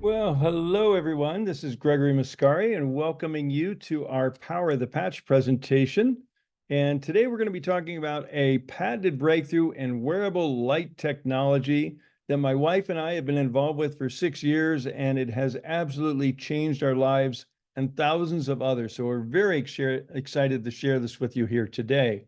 Well, hello everyone. This is Gregory Mascari and welcoming you to our Power of the Patch presentation. And today we're going to be talking about a patented breakthrough in wearable light technology that my wife and I have been involved with for 6 years, and it has absolutely changed our lives and thousands of others. So we're very excited to share this with you here today.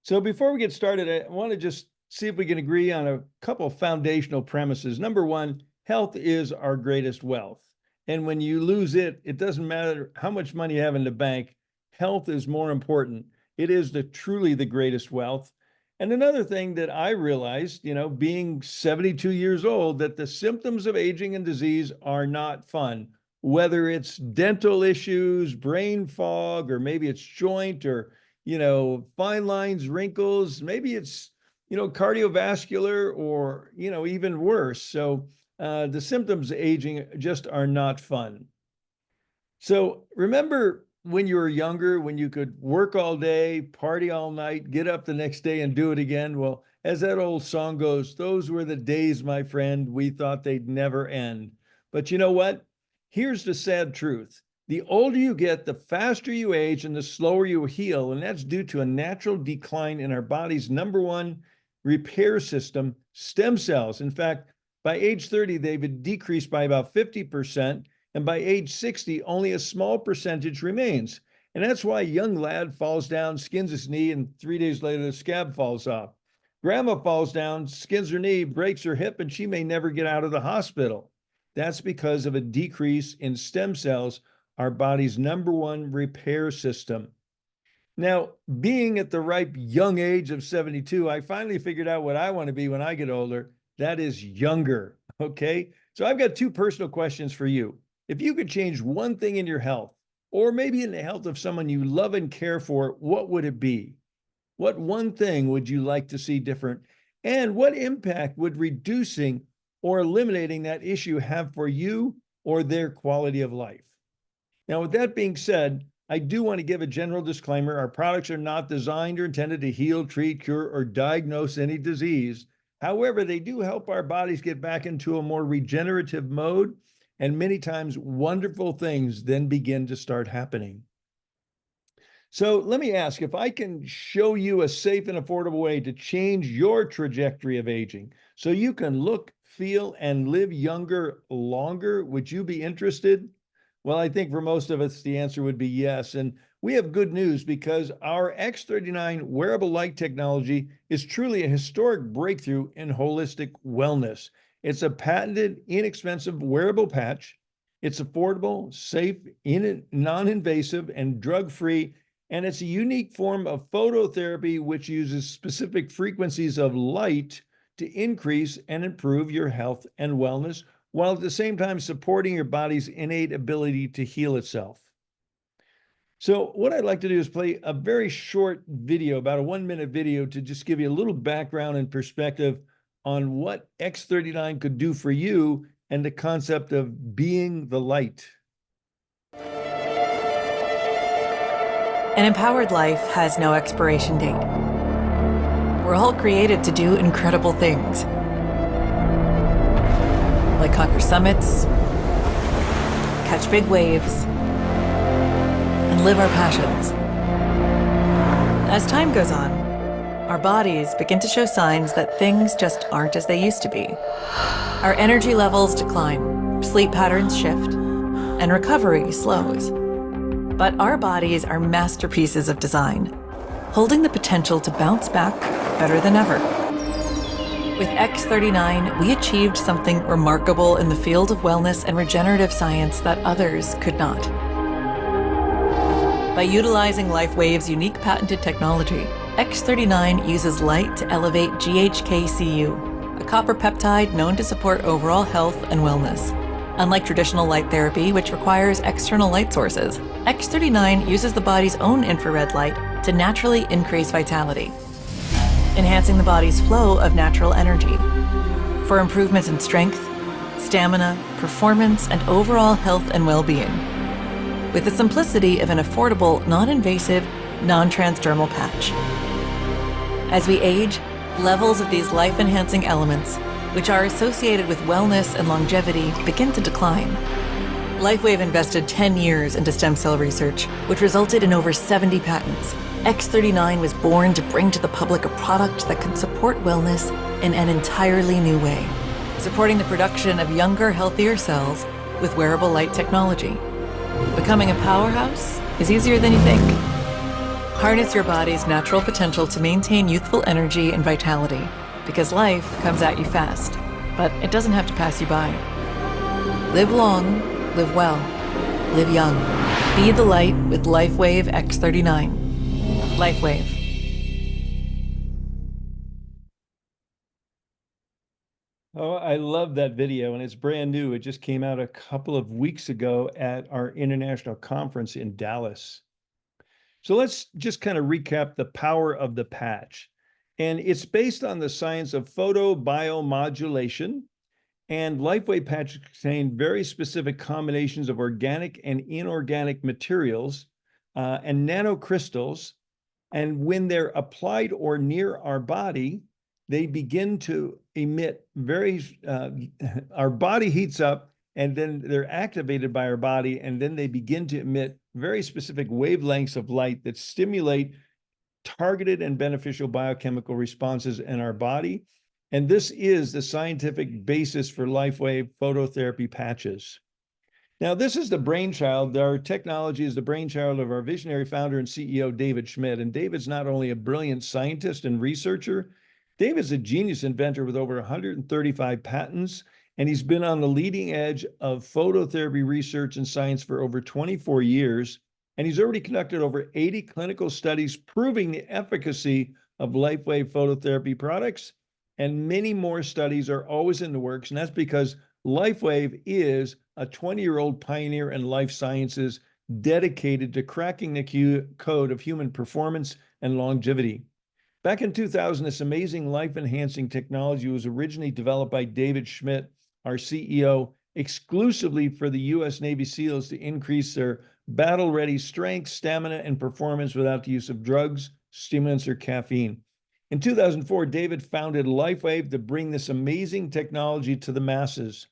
So before we get started, I want to just see if we can agree on a couple of foundational premises. Number one, health is our greatest wealth. And when you lose it, it doesn't matter how much money you have in the bank. Health is more important. It is truly the greatest wealth. And another thing that I realized, being 72 years old, that the symptoms of aging and disease are not fun. Whether it's dental issues, brain fog, or maybe it's joint or fine lines, wrinkles, maybe it's, cardiovascular or, even worse. So the symptoms of aging just are not fun. So remember when you were younger, when you could work all day, party all night, get up the next day and do it again? Well, as that old song goes, those were the days, my friend, we thought they'd never end. But you know what? Here's the sad truth. The older you get, the faster you age and the slower you heal. And that's due to a natural decline in our body's number one repair system, stem cells. In fact, by age 30, they've decreased by about 50%. And by age 60, only a small percentage remains. And that's why a young lad falls down, skins his knee, and 3 days later, the scab falls off. Grandma falls down, skins her knee, breaks her hip, and she may never get out of the hospital. That's because of a decrease in stem cells, our body's number one repair system. Now, being at the ripe young age of 72, I finally figured out what I want to be when I get older. That is younger, okay? So I've got two personal questions for you. If you could change one thing in your health, or maybe in the health of someone you love and care for, what would it be? What one thing would you like to see different? And what impact would reducing or eliminating that issue have for you or their quality of life? Now, with that being said, I do want to give a general disclaimer. Our products are not designed or intended to heal, treat, cure, or diagnose any disease. However, they do help our bodies get back into a more regenerative mode, and many times wonderful things then begin to start happening. So let me ask, if I can show you a safe and affordable way to change your trajectory of aging so you can look, feel, and live younger longer, would you be interested? Well, I think for most of us, the answer would be yes. And we have good news because our X39 wearable light technology is truly a historic breakthrough in holistic wellness. It's a patented, inexpensive wearable patch. It's affordable, safe, non-invasive, and drug-free. And it's a unique form of phototherapy which uses specific frequencies of light to increase and improve your health and wellness, while at the same time supporting your body's innate ability to heal itself. So what I'd like to do is play a very short video, about a 1-minute video, to just give you a little background and perspective on what X39 could do for you and the concept of being the light. An empowered life has no expiration date. We're all created to do incredible things, like conquer summits, catch big waves, and live our passions. As time goes on, our bodies begin to show signs that things just aren't as they used to be. Our energy levels decline, sleep patterns shift, and recovery slows. But our bodies are masterpieces of design, holding the potential to bounce back better than ever. With X39, we achieved something remarkable in the field of wellness and regenerative science that others could not. By utilizing LifeWave's unique patented technology, X39 uses light to elevate GHK-Cu, a copper peptide known to support overall health and wellness. Unlike traditional light therapy, which requires external light sources, X39 uses the body's own infrared light to naturally increase vitality, enhancing the body's flow of natural energy. For improvements in strength, stamina, performance, and overall health and well-being, with the simplicity of an affordable, non-invasive, non-transdermal patch. As we age, levels of these life-enhancing elements which are associated with wellness and longevity, begin to decline. LifeWave invested 10 years into stem cell research, which resulted in over 70 patents. X39 was born to bring to the public a product that could support wellness in an entirely new way, supporting the production of younger, healthier cells with wearable light technology. Becoming a powerhouse is easier than you think. Harness your body's natural potential to maintain youthful energy and vitality, because life comes at you fast, but it doesn't have to pass you by. Live long, live well, live young. Be the light with LifeWave X39. LifeWave. Oh, I love that video, and it's brand new. It just came out a couple of weeks ago at our international conference in Dallas. So let's just kind of recap the power of the patch. And it's based on the science of photobiomodulation. And LifeWave patches contain very specific combinations of organic and inorganic materials and nanocrystals. And when they're applied or near our body, they begin to emit our body heats up, and then they're activated by our body, and then they begin to emit very specific wavelengths of light that stimulate targeted and beneficial biochemical responses in our body. And this is the scientific basis for LifeWave phototherapy patches. Now, this is the brainchild. Our technology is the brainchild of our visionary founder and CEO, David Schmidt. And David's not only a brilliant scientist and researcher, David's a genius inventor with over 135 patents, and he's been on the leading edge of phototherapy research and science for over 24 years. And he's already conducted over 80 clinical studies proving the efficacy of LifeWave phototherapy products. And many more studies are always in the works. And that's because LifeWave is a 20-year-old pioneer in life sciences dedicated to cracking the code of human performance and longevity. Back in 2000, this amazing life-enhancing technology was originally developed by David Schmidt, our CEO, exclusively for the U.S. Navy SEALs to increase their battle-ready strength, stamina, and performance without the use of drugs, stimulants, or caffeine. In 2004, David founded LifeWave to bring this amazing technology to the masses.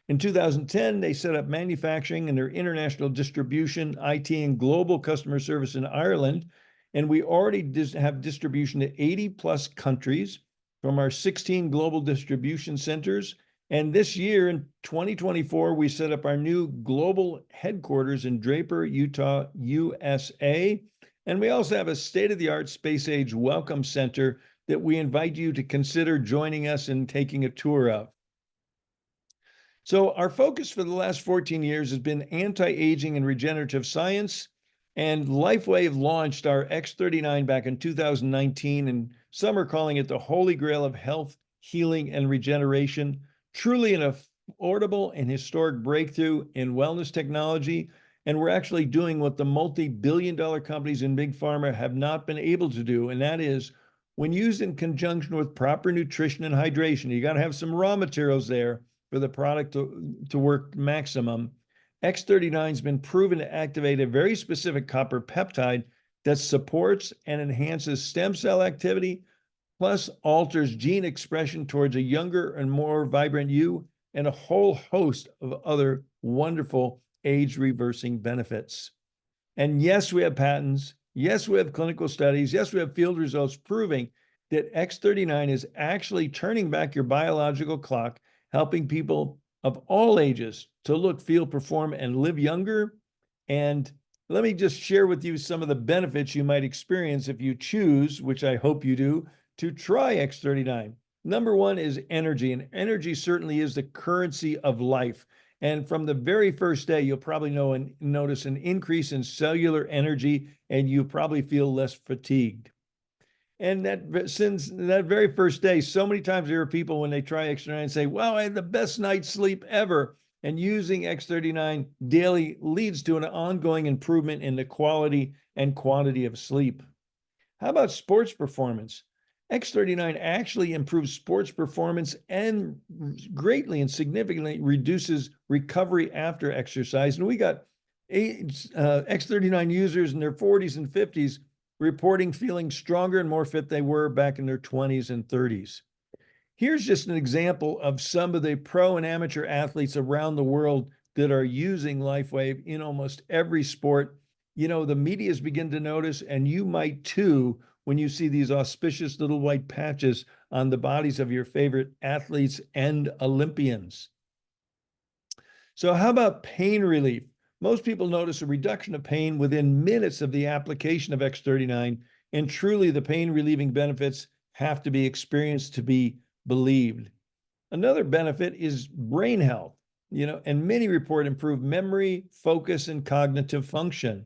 In 2010, they set up manufacturing and their international distribution, IT, and global customer service in Ireland. And we already have distribution to 80 plus countries from our 16 global distribution centers. And this year in 2024, we set up our new global headquarters in Draper, Utah, USA. And we also have a state-of-the-art space-age welcome center that we invite you to consider joining us and taking a tour of. So our focus for the last 14 years has been anti-aging and regenerative science. And LifeWave launched our X39 back in 2019, and some are calling it the holy grail of health, healing, and regeneration. Truly an affordable and historic breakthrough in wellness technology. And we're actually doing what the multi-billion-dollar companies in Big Pharma have not been able to do, and that is when used in conjunction with proper nutrition and hydration. You got to have some raw materials there for the product to work maximum. X39 has been proven to activate a very specific copper peptide that supports and enhances stem cell activity, plus alters gene expression towards a younger and more vibrant you, and a whole host of other wonderful age-reversing benefits. And yes, we have patents. Yes, we have clinical studies. Yes, we have field results proving that X39 is actually turning back your biological clock, helping people of all ages to look, feel, perform, and live younger. And let me just share with you some of the benefits you might experience if you choose, which I hope you do, to try X39. Number one is energy, and energy certainly is the currency of life. And from the very first day, you'll probably notice an increase in cellular energy, and you probably feel less fatigued. And that since that very first day, so many times there are people when they try X39 say, wow, I had the best night's sleep ever. And using X39 daily leads to an ongoing improvement in the quality and quantity of sleep. How about sports performance? X39 actually improves sports performance and greatly and significantly reduces recovery after exercise. And we got X39 users in their 40s and 50s reporting feeling stronger and more fit they were back in their 20s and 30s. Here's just an example of some of the pro and amateur athletes around the world that are using LifeWave in almost every sport. The media's begin to notice, and you might too, when you see these auspicious little white patches on the bodies of your favorite athletes and Olympians. So how about pain relief? Most people notice a reduction of pain within minutes of the application of X39, and truly the pain relieving benefits have to be experienced to be believed. Another benefit is brain health, and many report improved memory, focus, and cognitive function.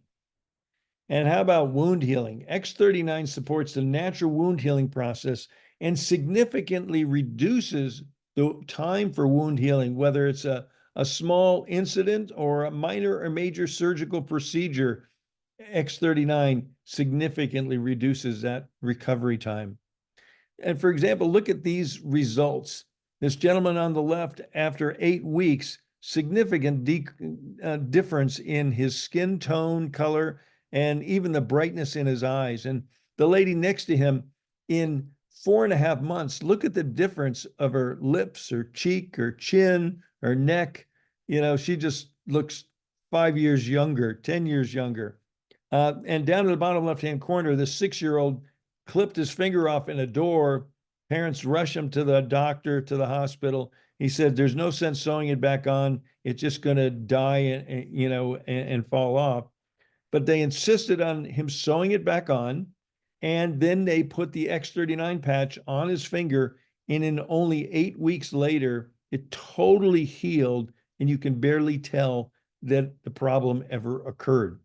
And how about wound healing? X39 supports the natural wound healing process and significantly reduces the time for wound healing, whether it's a small incident or a minor or major surgical procedure. X39 significantly reduces that recovery time. And for example, look at these results. This gentleman on the left, after 8 weeks, significant difference in his skin tone, color, and even the brightness in his eyes. And the lady next to him, in 4.5 months, look at the difference of her lips, her cheek, her chin, her neck. She just looks 5 years younger, 10 years younger. And down in the bottom left-hand corner, the 6-year-old clipped his finger off in a door. Parents rush him to the doctor, to the hospital. He said, there's no sense sewing it back on. It's just going to die and fall off. But they insisted on him sewing it back on. And then they put the X39 patch on his finger. And in only 8 weeks later, it totally healed. And you can barely tell that the problem ever occurred.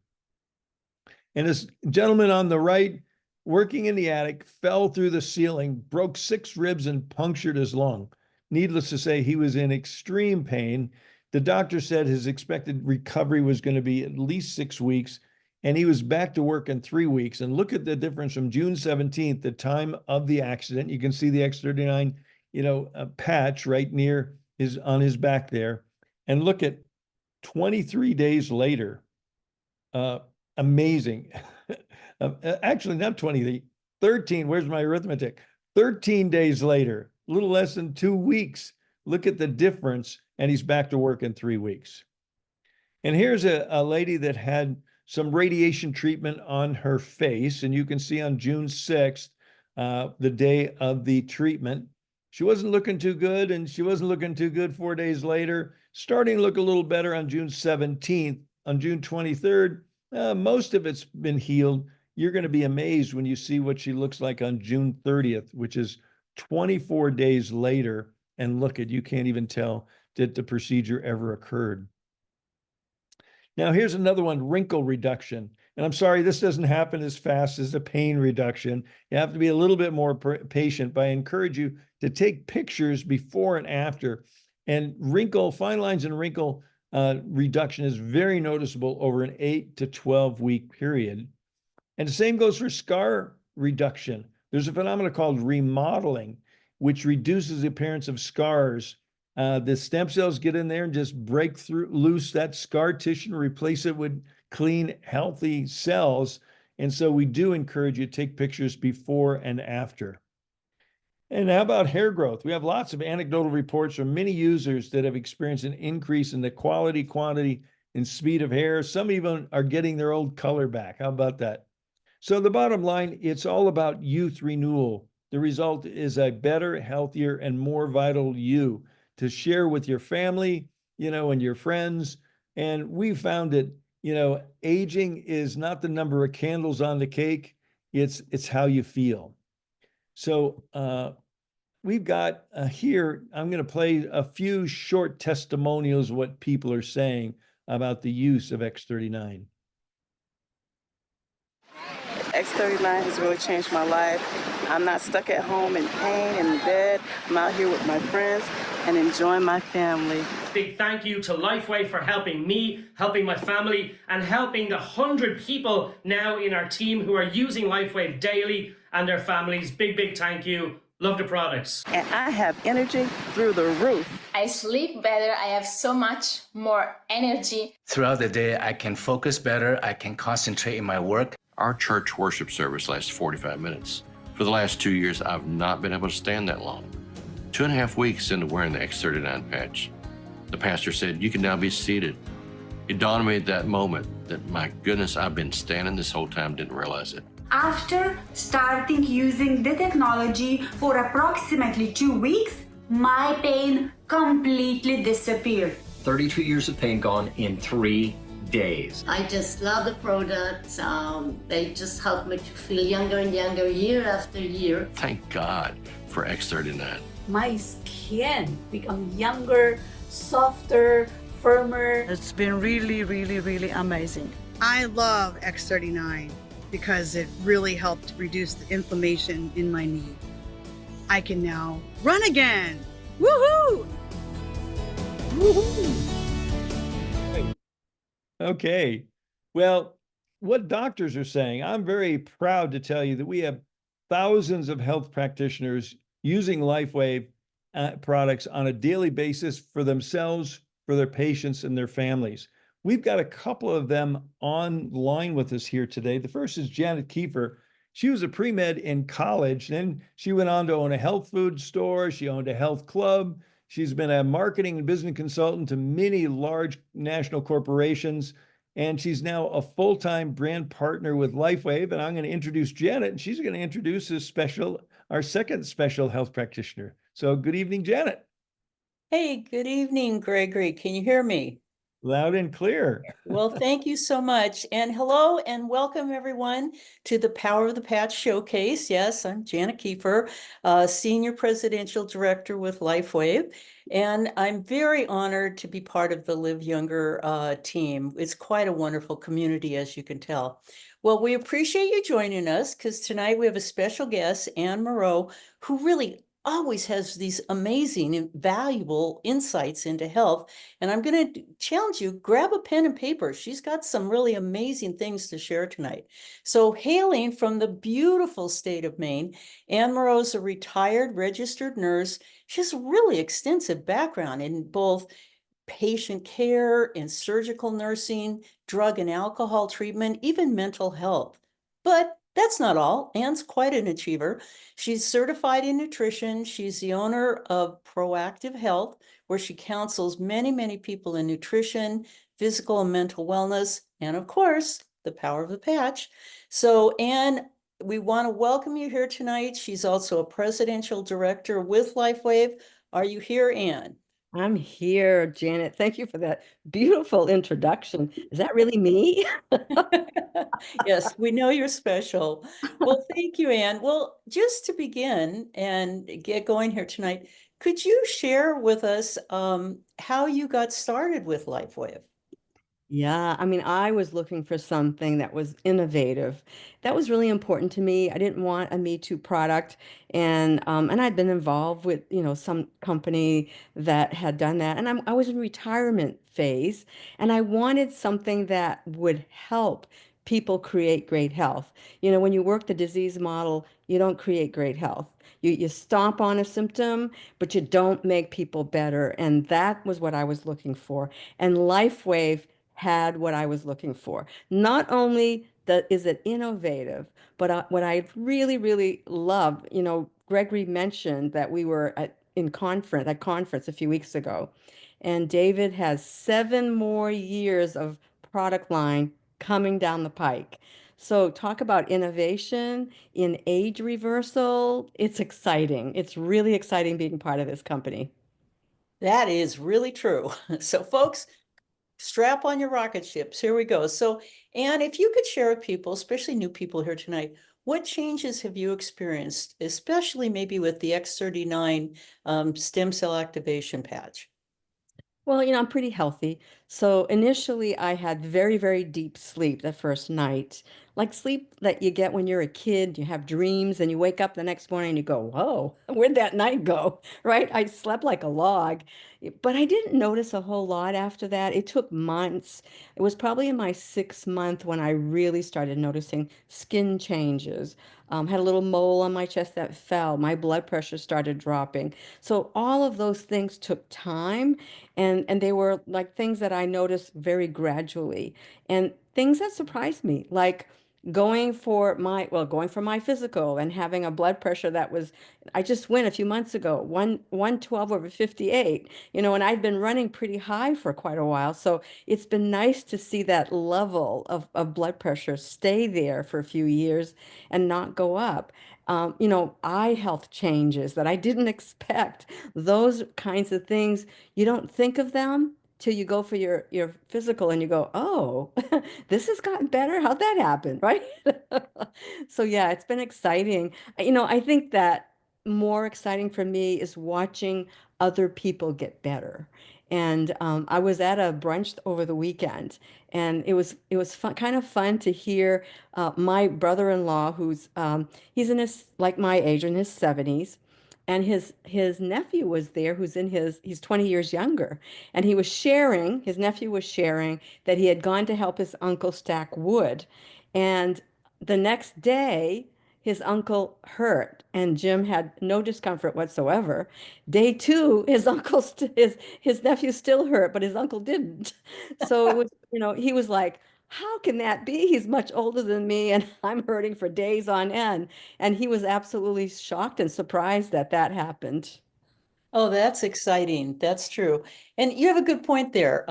And this gentleman on the right, working in the attic, fell through the ceiling, broke 6 ribs, and punctured his lung. Needless to say, he was in extreme pain. The doctor said his expected recovery was going to be at least 6 weeks, and he was back to work in 3 weeks. And look at the difference from June 17th, the time of the accident. You can see the X39, patch right near on his back there. And look at 23 days later. Amazing. Actually, not 20, 13. Where's my arithmetic? 13 days later, a little less than 2 weeks. Look at the difference, and he's back to work in 3 weeks. And here's a lady that had some radiation treatment on her face, and you can see on June 6th, the day of the treatment, she wasn't looking too good, and she wasn't looking too good 4 days later, starting to look a little better on June 17th. On June 23rd, most of it's been healed. You're going to be amazed when you see what she looks like on June 30th, which is 24 days later. And look at, you can't even tell that the procedure ever occurred. Now, here's another one, wrinkle reduction. And I'm sorry, this doesn't happen as fast as a pain reduction. You have to be a little bit more patient, but I encourage you to take pictures before and after. And fine lines and wrinkle reduction is very noticeable over an 8 to 12 week period. And the same goes for scar reduction. There's a phenomenon called remodeling, which reduces the appearance of scars. The stem cells get in there and just break loose that scar tissue and replace it with clean, healthy cells. And so we do encourage you to take pictures before and after. And how about hair growth? We have lots of anecdotal reports from many users that have experienced an increase in the quality, quantity, and speed of hair. Some even are getting their old color back. How about that? So the bottom line, it's all about youth renewal. The result is a better, healthier, and more vital you to share with your family, and your friends. And we found that, aging is not the number of candles on the cake. It's how you feel. So we've got here, I'm going to play a few short testimonials of what people are saying about the use of X39. X39 has really changed my life. I'm not stuck at home in pain in bed. I'm out here with my friends and enjoying my family. Big thank you to LifeWave for helping me, helping my family, and helping the 100 people now in our team who are using LifeWave daily and their families. Big thank you. Love the products. And I have energy through the roof. I sleep better. I have so much more energy. Throughout the day, I can focus better. I can concentrate in my work. Our church worship service lasts 45 minutes. For the last 2 years, I've not been able to stand that long. 2.5 weeks into wearing the X39 patch, the pastor said, "You can now be seated." It dawned on me at that moment that, my goodness, I've been standing this whole time, didn't realize it. After starting using the technology for approximately 2 weeks, my pain completely disappeared. 32 years of pain gone in 3 days. I just love the products. They just help me to feel younger and younger year after year. Thank God for X39. My skin become younger, softer, firmer. It's been really amazing. I love X39 because it really helped reduce the inflammation in my knee. I can now run again. Woohoo! Okay. Well, what doctors are saying, I'm very proud to tell you that we have thousands of health practitioners using LifeWave products on a daily basis for themselves, for their patients, and their families. We've got a couple of them online with us here today. The first is Janet Kiefer. She was a pre-med in college. Then she went on to own a health food store. She owned a health club. She's been a marketing and business consultant to many large national corporations. And she's now a full-time brand partner with LifeWave. And I'm going to introduce Janet, and she's going to introduce our second special health practitioner. So good evening, Janet. Hey, good evening, Gregory. Can you hear me? Loud and clear. Well, thank you so much. And hello and welcome everyone to the Power of the Patch Showcase. Yes, I'm Janet Kiefer, Senior Presidential Director with LifeWave. And I'm very honored to be part of the Live Younger team. It's quite a wonderful community, as you can tell. Well, we appreciate you joining us because tonight we have a special guest, Anne Moreau, who really always has these amazing and valuable insights into health. And I'm going to challenge you, grab a pen and paper. She's got some really amazing things to share tonight. So hailing from the beautiful state of Maine, Anne Moreau is a retired registered nurse. She has a really extensive background in both patient care and surgical nursing, drug and alcohol treatment, even mental health. But that's not all. Anne's quite an achiever. She's certified in nutrition. She's the owner of Proactive Health, where she counsels many people in nutrition, physical and mental wellness, and of course, the power of the patch. So Anne, we want to welcome you here tonight. She's also a presidential director with LifeWave. Are you here, Anne? I'm here, Janet. Thank you for that beautiful introduction. Is that really me? Yes, we know you're special. Well, thank you, Anne. Well, just to begin and get going here tonight, could you share with us how you got started with LifeWave? Yeah, I mean, I was looking for something that was innovative. That was really important to me. I didn't want a Me Too product, and I'd been involved with, some company that had done that, and I was in retirement phase, and I wanted something that would help people create great health. When you work the disease model, you don't create great health. You stomp on a symptom, but you don't make people better, and that was what I was looking for. And LifeWave had what I was looking for. Not only is it innovative, but what I really love, Gregory mentioned that we were at conference a few weeks ago, and David has 7 more years of product line coming down the pike. So talk about innovation in age reversal. It's exciting. It's really exciting being part of this company. That is really true. So folks, strap on your rocket ships. Here we go. So, Anne, if you could share with people, especially new people here tonight, what changes have you experienced, especially maybe with the X39 stem cell activation patch? Well, I'm pretty healthy. So initially, I had very deep sleep the first night, like sleep that you get when you're a kid. You have dreams and you wake up the next morning and you go, whoa, where'd that night go? Right? I slept like a log, but I didn't notice a whole lot after that. It took months. It was probably in my 6th month when I really started noticing skin changes. Had a little mole on my chest that fell. My blood pressure started dropping. So all of those things took time, and they were like things that I noticed very gradually, and things that surprised me, like going for my physical and having a blood pressure that was, I just went a few months ago, 112/58, and I'd been running pretty high for quite a while. So it's been nice to see that level of blood pressure stay there for a few years and not go up. Eye health changes that I didn't expect, those kinds of things, you don't think of them till you go for your physical and you go, oh, this has gotten better. How'd that happen? Right? So yeah, it's been exciting. I think that more exciting for me is watching other people get better. And I was at a brunch over the weekend, and it was fun, kind of fun to hear my brother-in-law, who's he's in his like my age in his 70s, and his nephew was there, he's 20 years younger, and his nephew was sharing that he had gone to help his uncle stack wood, and the next day his uncle hurt and Jim had no discomfort whatsoever. Day two, his nephew still hurt, but his uncle didn't. So it was, he was like, how can that be? He's much older than me and I'm hurting for days on end. And he was absolutely shocked and surprised that that happened. Oh, that's exciting. That's true. And you have a good point there.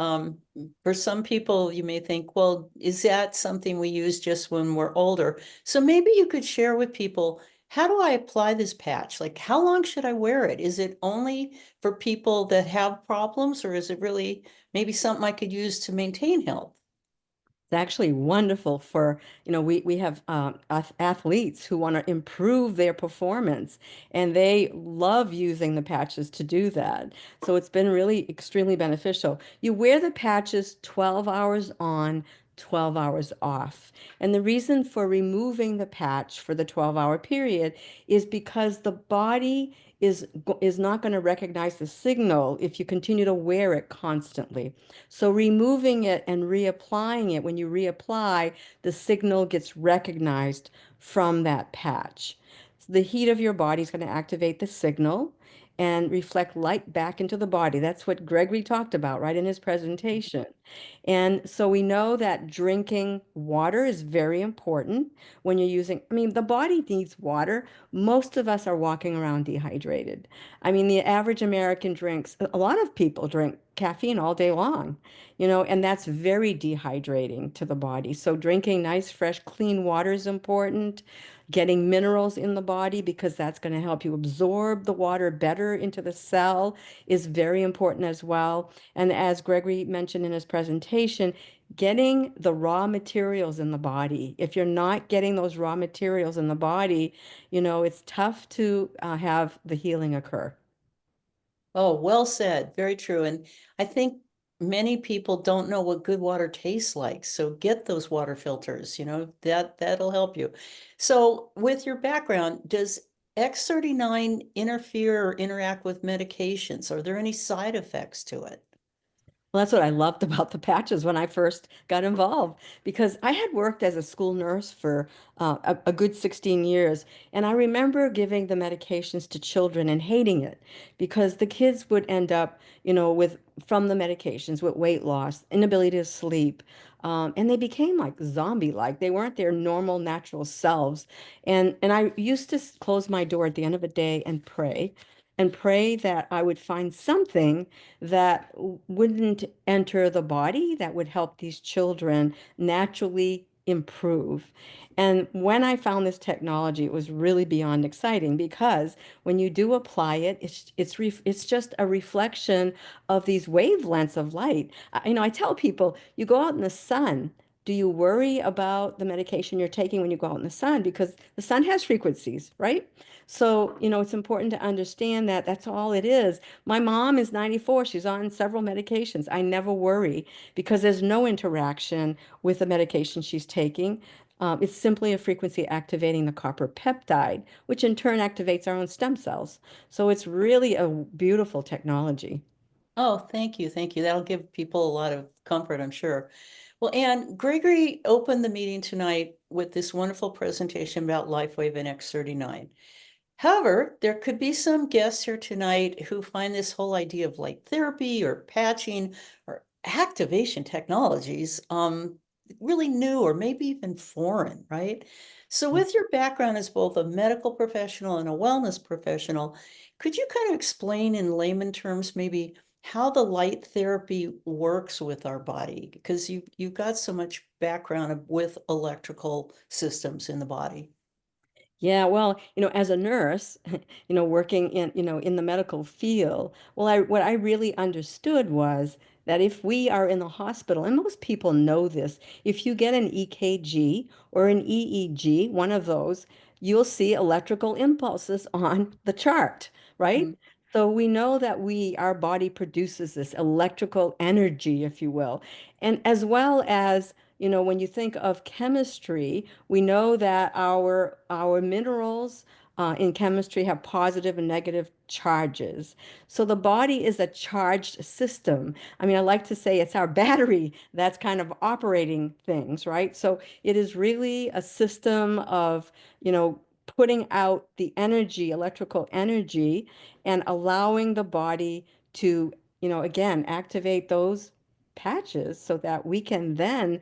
For some people, you may think, well, is that something we use just when we're older? So maybe you could share with people, how do I apply this patch? Like, how long should I wear it? Is it only for people that have problems, or is it really maybe something I could use to maintain health? It's actually wonderful for, we have athletes who want to improve their performance, and they love using the patches to do that. So it's been really extremely beneficial. You wear the patches 12 hours on, 12 hours off. And the reason for removing the patch for the 12-hour period is because the body is not going to recognize the signal if you continue to wear it constantly. So removing it and reapplying it, when you reapply, the signal gets recognized from that patch. So the heat of your body is going to activate the signal and reflect light back into the body. That's what Gregory talked about right in his presentation. And so we know that drinking water is very important when you're using, the body needs water. Most of us are walking around dehydrated. The average American drinks, a lot of people drink caffeine all day long, and that's very dehydrating to the body. So drinking nice, fresh, clean water is important. Getting minerals in the body, because that's going to help you absorb the water better into the cell, is very important as well. And as Gregory mentioned in his presentation, getting the raw materials in the body. If you're not getting those raw materials in the body, it's tough to have the healing occur. Oh, well said. Very true. And I think many people don't know what good water tastes like. So get those water filters, that'll help you. So with your background, does X39 interfere or interact with medications? Are there any side effects to it? Well, that's what I loved about the patches when I first got involved, because I had worked as a school nurse for a good 16 years. And I remember giving the medications to children and hating it because the kids would end up, from the medications with weight loss, inability to sleep. And they became like zombie-like. They weren't their normal, natural selves. And I used to close my door at the end of a day and pray that I would find something that wouldn't enter the body, that would help these children naturally improve. And when I found this technology, it was really beyond exciting, because when you do apply it, it's just a reflection of these wavelengths of light. I tell people, you go out in the sun. Do you worry about the medication you're taking when you go out in the sun? Because the sun has frequencies, right? So, it's important to understand that that's all it is. My mom is 94. She's on several medications. I never worry because there's no interaction with the medication she's taking. It's simply a frequency activating the copper peptide, which in turn activates our own stem cells. So it's really a beautiful technology. Oh, thank you. Thank you. That'll give people a lot of comfort, I'm sure. Well, Anne, Gregory opened the meeting tonight with this wonderful presentation about LifeWave and X39. However, there could be some guests here tonight who find this whole idea of light therapy or patching or activation technologies really new or maybe even foreign, right? So with your background as both a medical professional and a wellness professional, could you kind of explain in layman terms maybe how the light therapy works with our body? Because you've got so much background with electrical systems in the body. Yeah, well, as a nurse, working in the medical field, well, what I really understood was that if we are in the hospital, and most people know this, if you get an EKG or an EEG, one of those, you'll see electrical impulses on the chart, right? So we know that our body produces this electrical energy, if you will. And as well as, when you think of chemistry, we know that our minerals in chemistry have positive and negative charges. So the body is a charged system. I mean, I like to say it's our battery that's kind of operating things, right? So it is really a system of, putting out the energy, electrical energy, and allowing the body to, again, activate those patches so that we can then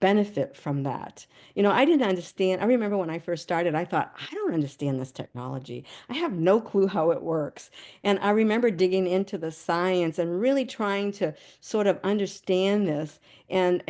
benefit from that. I didn't understand. I remember when I first started, I thought, I don't understand this technology. I have no clue how it works. And I remember digging into the science and really trying to sort of understand this and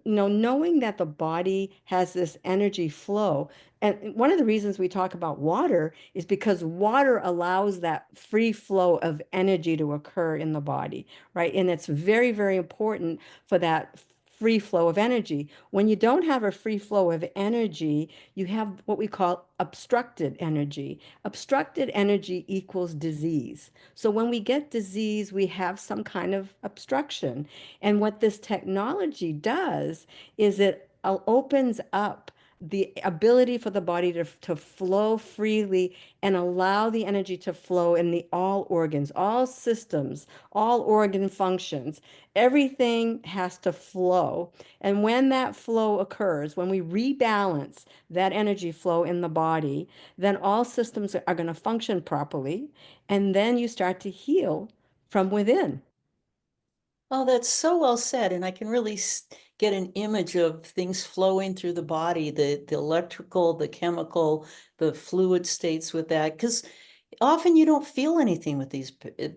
knowing that the body has this energy flow. And one of the reasons we talk about water is because water allows that free flow of energy to occur in the body, right? And it's very, very important for that free flow of energy. When you don't have a free flow of energy, you have what we call obstructed energy. Obstructed energy equals disease. So when we get disease, we have some kind of obstruction. And what this technology does is it opens up the ability for the body to flow freely and allow the energy to flow in the all organs, all systems, all organ functions. Everything has to flow. And when that flow occurs, when we rebalance that energy flow in the body, then all systems are going to function properly. And then you start to heal from within. Oh, that's so well said. And I can really get an image of things flowing through the body, the electrical, the chemical, the fluid states with that. Because often you don't feel anything with these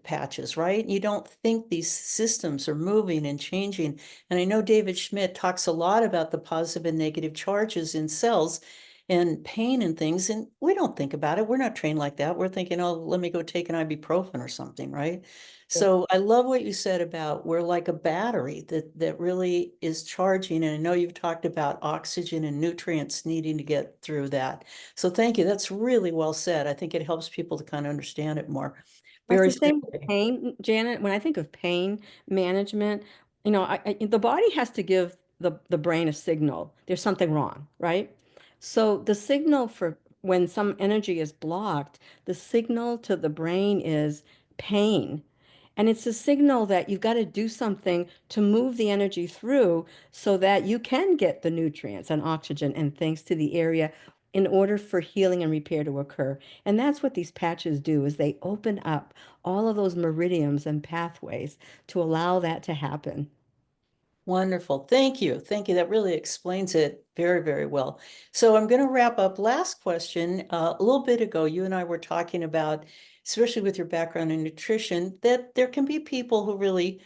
patches, right? You don't think these systems are moving and changing. And I know David Schmidt talks a lot about the positive and negative charges in cells and pain and things. And we don't think about it. We're not trained like that. We're thinking, oh, let me go take an ibuprofen or something, right? So I love what you said about we're like a battery that really is charging. And I know you've talked about oxygen and nutrients needing to get through that. So thank you. That's really well said. I think it helps people to kind of understand it more. It's Very the same with simply. pain, Janet. When I think of pain management, the body has to give the brain a signal. There's something wrong, right? So the signal for when some energy is blocked, the signal to the brain is pain. And it's a signal that you've got to do something to move the energy through so that you can get the nutrients and oxygen and things to the area in order for healing and repair to occur. And that's what these patches do is they open up all of those meridians and pathways to allow that to happen. Wonderful. Thank you. Thank you. That really explains it very, very well. So I'm going to wrap up. Last question. A little bit ago, you and I were talking about, especially with your background in nutrition, that there can be people who really,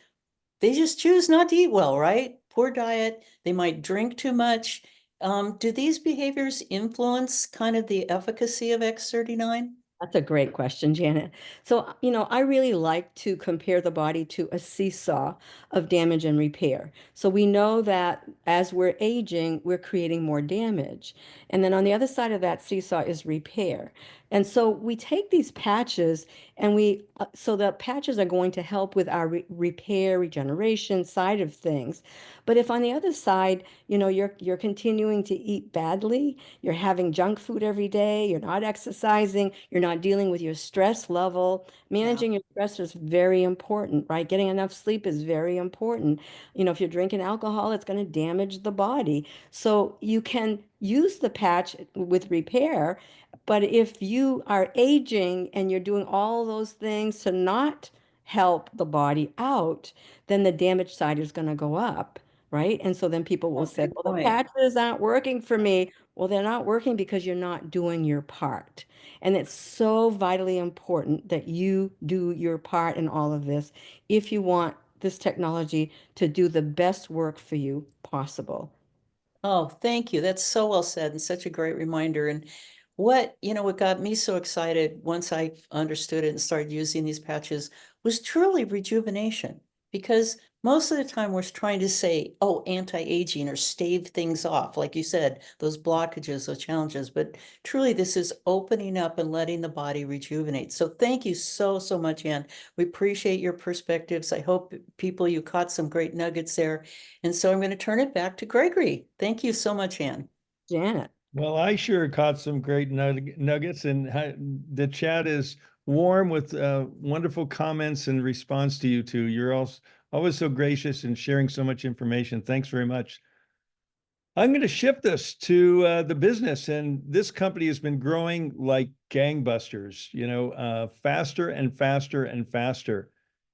they just choose not to eat well, right? Poor diet. They might drink too much. Do these behaviors influence kind of the efficacy of X39? That's a great question, Janet. So, I really like to compare the body to a seesaw of damage and repair. So we know that as we're aging, we're creating more damage. And then on the other side of that seesaw is repair. And so we take these patches and so the patches are going to help with our repair, regeneration side of things. But if on the other side, you're continuing to eat badly, you're having junk food every day, you're not exercising, you're not dealing with your stress level. Managing your stress is very important, right? Getting enough sleep is very important. If you're drinking alcohol, it's going to damage the body. So you can use the patch with repair, but if you are aging and you're doing all those things to not help the body out, then the damage side is going to go up. right? And so then people will say, good well, the point. patches aren't working for me. Well, they're not working because you're not doing your part. And it's so vitally important that you do your part in all of this if you want this technology to do the best work for you possible. Oh, thank you. That's so well said and such a great reminder. And what got me so excited once I understood it and started using these patches was truly rejuvenation. Because most of the time we're trying to say, oh, anti-aging or stave things off, like you said, those blockages, those challenges. But truly, this is opening up and letting the body rejuvenate. So thank you so, so much, Ann. We appreciate your perspectives. I hope you caught some great nuggets there. And so I'm going to turn it back to Gregory. Thank you so much, Ann. Janet. Well, I sure caught some great nuggets, and the chat is warm with wonderful comments and response to you two. You're always so gracious and sharing so much information. Thanks very much. I'm going to shift this to the business, and this company has been growing like gangbusters, faster and faster and faster.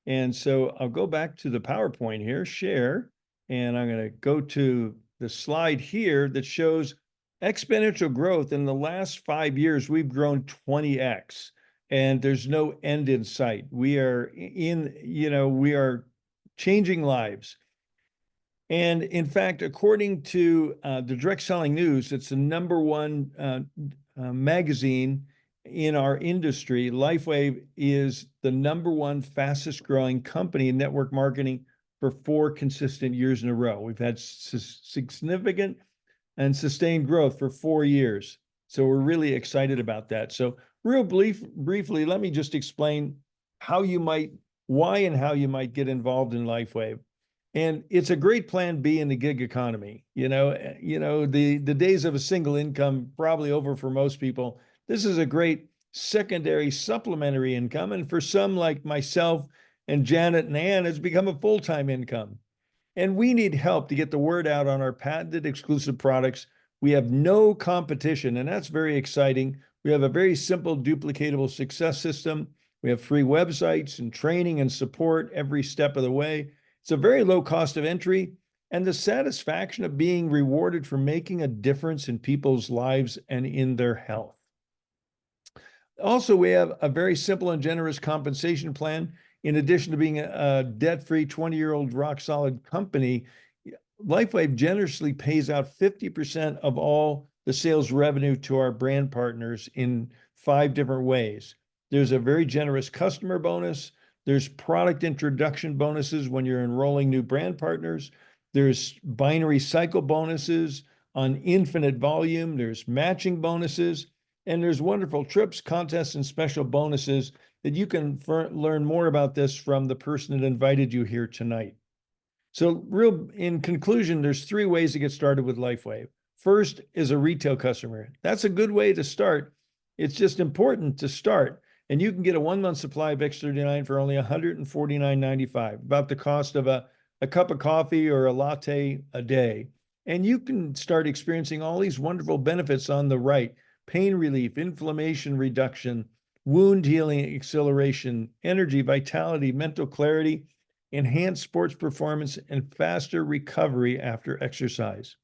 And so I'll go back to the PowerPoint here, share, and I'm going to go to the slide here that shows exponential growth. In the last 5 years, we've grown 20x, and there's no end in sight. We are changing lives. And in fact, according to the Direct Selling News, it's the #1 magazine in our industry. LifeWave is the #1 fastest growing company in network marketing for 4 consistent years in a row. We've had significant and sustained growth for 4 years. So we're really excited about that. So briefly, let me just explain why and how you might get involved in LifeWave. And it's a great plan B in the gig economy. The days of a single income probably over for most people. This is a great secondary supplementary income. And for some like myself and Janet and Ann, it's become a full-time income. And we need help to get the word out on our patented exclusive products. We have no competition, and that's very exciting. We have a very simple, duplicatable success system. We have free websites and training and support every step of the way. It's a very low cost of entry, and the satisfaction of being rewarded for making a difference in people's lives and in their health. Also, we have a very simple and generous compensation plan. In addition to being a debt-free 20-year-old rock-solid company, LifeWave generously pays out 50% of all the sales revenue to our brand partners in 5 different ways. There's a very generous customer bonus. There's product introduction bonuses when you're enrolling new brand partners. There's binary cycle bonuses on infinite volume. There's matching bonuses. And there's wonderful trips, contests, and special bonuses that you can learn more about this from the person that invited you here tonight. So in conclusion, there's 3 ways to get started with LifeWave. First is a retail customer. That's a good way to start. It's just important to start. And you can get a 1-month supply of X39 for only $149.95, about the cost of a cup of coffee or a latte a day. And you can start experiencing all these wonderful benefits on the right: pain relief, inflammation reduction, wound healing acceleration, energy, vitality, mental clarity, enhanced sports performance, and faster recovery after exercise.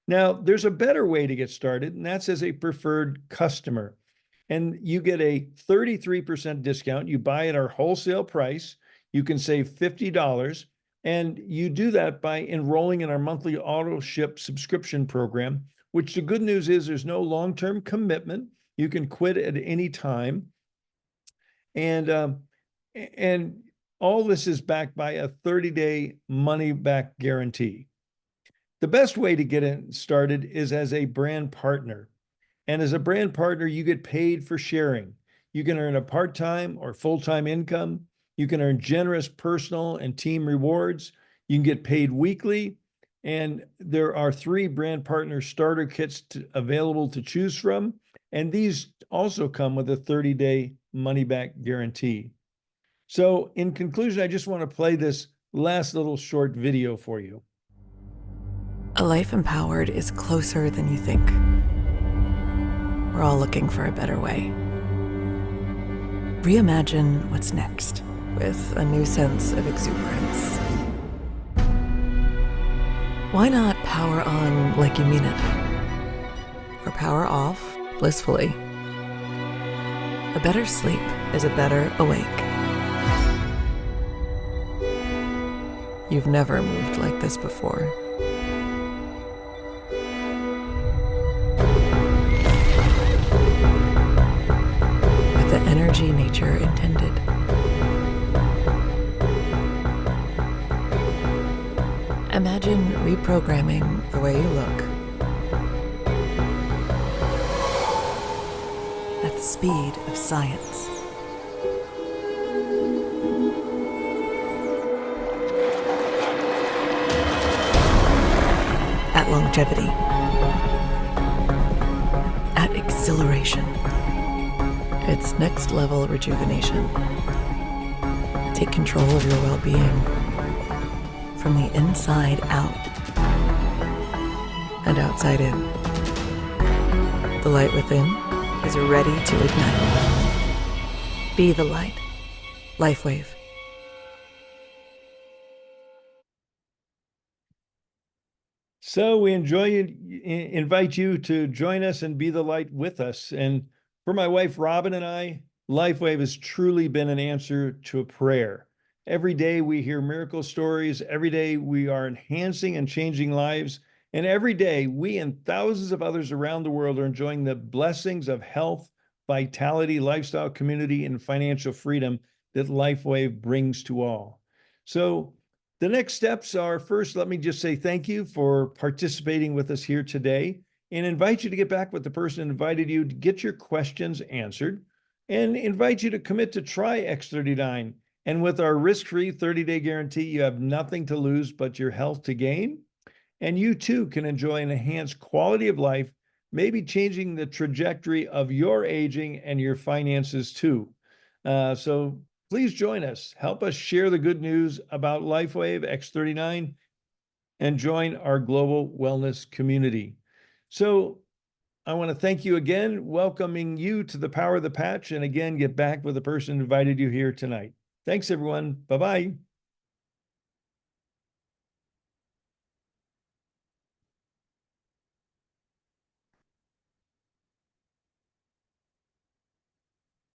Now, there's a better way to get started, and that's as a preferred customer. And you get a 33% discount. You buy at our wholesale price. You can save $50. And you do that by enrolling in our monthly auto ship subscription program, which the good news is there's no long-term commitment. You can quit at any time. And all this is backed by a 30-day money-back guarantee. The best way to get started is as a brand partner. And as a brand partner, you get paid for sharing. You can earn a part-time or full-time income. You can earn generous personal and team rewards. You can get paid weekly. And there are 3 brand partner starter kits available to choose from. And these also come with a 30-day money-back guarantee. So in conclusion, I just want to play this last little short video for you. A life empowered is closer than you think. We're all looking for a better way. Reimagine what's next with a new sense of exuberance. Why not power on like you mean it? Or power off blissfully? A better sleep is a better awake. You've never moved like this before. With the energy nature intended. Imagine reprogramming the way you look at the speed of science. At longevity. At exhilaration. It's next level rejuvenation. Take control of your well-being from the inside out and outside in. The light within is ready to ignite. Be the light. LifeWave. So we invite you to join us and be the light with us. And for my wife, Robin, and I, LifeWave has truly been an answer to a prayer. Every day we hear miracle stories. Every day we are enhancing and changing lives. And every day we and thousands of others around the world are enjoying the blessings of health, vitality, lifestyle, community, and financial freedom that LifeWave brings to all. So the next steps are, first, let me just say thank you for participating with us here today and invite you to get back with the person who invited you to get your questions answered and invite you to commit to try X39. And with our risk-free 30-day guarantee, you have nothing to lose but your health to gain. And you too can enjoy an enhanced quality of life, maybe changing the trajectory of your aging and your finances too. So please join us. Help us share the good news about LifeWave X39 and join our global wellness community. So I want to thank you again, welcoming you to the Power of the Patch, and again, get back with the person who invited you here tonight. Thanks, everyone. Bye-bye.